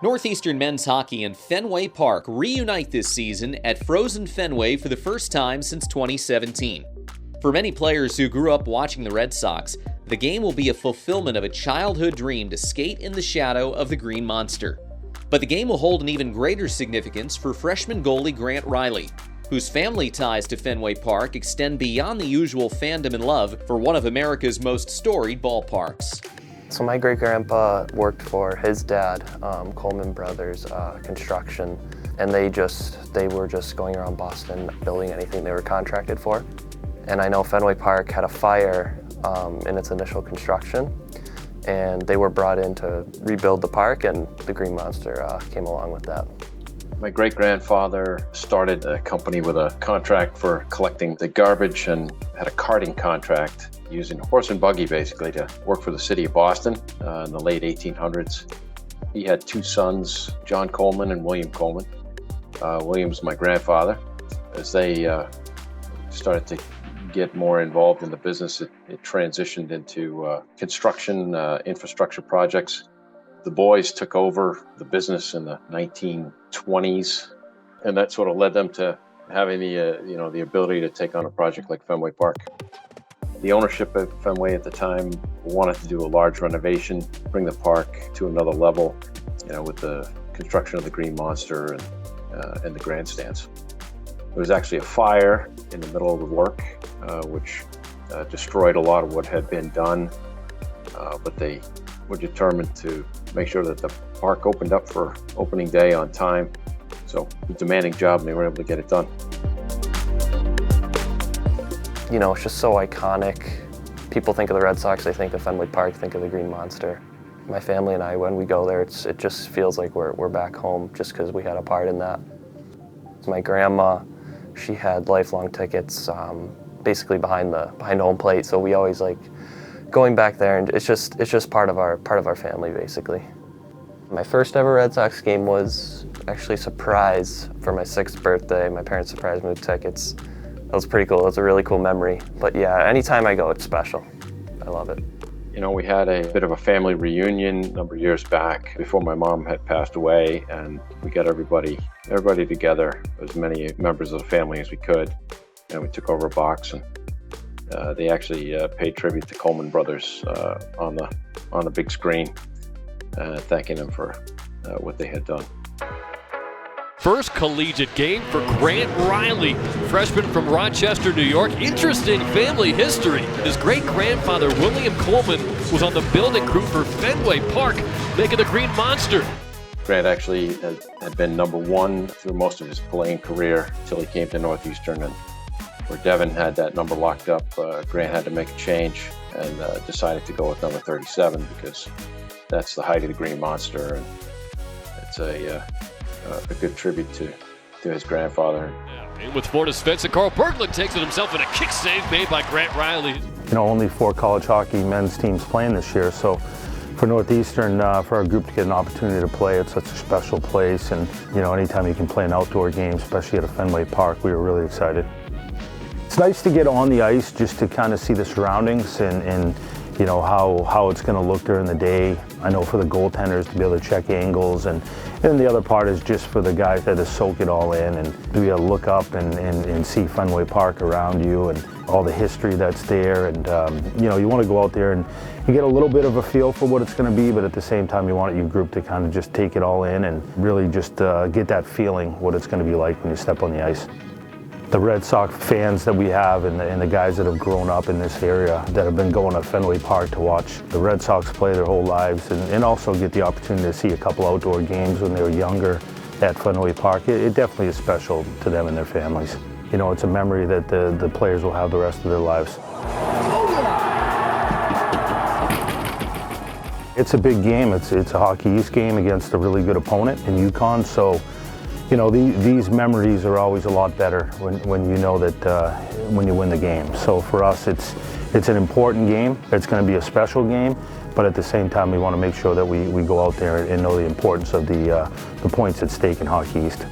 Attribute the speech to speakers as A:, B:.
A: Northeastern men's hockey and Fenway Park reunite this season at frozen Fenway for the first time since 2017. For many players who grew up watching the Red Sox, the game will be a fulfillment of a childhood dream to skate in the shadow of the Green Monster. But the game will hold an even greater significance for freshman goalie Grant Riley, whose family ties to Fenway Park extend beyond the usual fandom and love for one of America's most storied ballparks.
B: So my great-grandpa worked for his dad, Coleman Brothers Construction, and they were just going around Boston building anything they were contracted for. And I know Fenway Park had a fire in its initial construction, and they were brought in to rebuild the park, and the Green Monster came along with that.
C: My great-grandfather started a company with a contract for collecting the garbage and had a carting contract using a horse and buggy basically to work for the city of Boston in the late 1800s. He had two sons, John Coleman and William Coleman. William's my grandfather. As they started to get more involved in the business, it transitioned into construction, infrastructure projects. The boys took over the business in the 1920s, and that sort of led them to having the ability to take on a project like Fenway Park. The ownership of Fenway at the time wanted to do a large renovation, bring the park to another level, with the construction of the Green Monster and the grandstands. There was actually a fire in the middle of the work, which destroyed a lot of what had been done, but they were determined to make sure that the park opened up for opening day on time. So it was a demanding job, and they were able to get it done.
B: It's just so iconic. People think of the Red Sox, they think of Fenway Park, think of the Green Monster. My family and I, when we go there, it just feels like we're back home just because we had a part in that. My grandma, she had lifelong tickets basically behind home plate, so we always like going back there, and it's just part of our family basically. My first ever Red Sox game was actually a surprise for my 6th birthday. My parents surprised me with tickets. That was pretty cool. It was a really cool memory. But yeah, anytime I go, it's special. I love it.
C: We had a bit of a family reunion a number of years back before my mom had passed away, and we got everybody together, as many members of the family as we could, and we took over a box, and they actually paid tribute to Coleman Brothers on the big screen, thanking them for what they had done.
D: First collegiate game for Grant Riley, freshman from Rochester, New York. Interesting family history. His great-grandfather, William Coleman, was on the building crew for Fenway Park, making the Green Monster.
C: Grant actually had been number 1 through most of his playing career until he came to Northeastern, and where Devin had that number locked up, Grant had to make a change and decided to go with number 37 because that's the height of the Green Monster, and it's a good tribute to his grandfather.
D: And with Florida's fence, and Carl Berglund takes it himself in a kick save made by Grant Riley.
E: Only 4 college hockey men's teams playing this year, so for Northeastern, for our group to get an opportunity to play at such a special place, and anytime you can play an outdoor game, especially at a Fenway Park, we were really excited. It's nice to get on the ice just to kind of see the surroundings and how it's going to look during the day. I know for the goaltenders to be able to check angles, and the other part is just for the guys that to soak it all in and to be able to look up and see Fenway Park around you and all the history that's there. And you want to go out there and you get a little bit of a feel for what it's going to be, but at the same time you want your group to kind of just take it all in and really just get that feeling what it's going to be like when you step on the ice. The Red Sox fans that we have and the guys that have grown up in this area that have been going to Fenway Park to watch the Red Sox play their whole lives and also get the opportunity to see a couple outdoor games when they were younger at Fenway Park, it definitely is special to them and their families. It's a memory that the players will have the rest of their lives. It's a big game. It's a Hockey East game against a really good opponent in UConn, so these memories are always a lot better when you know that when you win the game. So for us, it's an important game. It's going to be a special game, but at the same time, we want to make sure that we go out there and know the importance of the points at stake in Hockey East.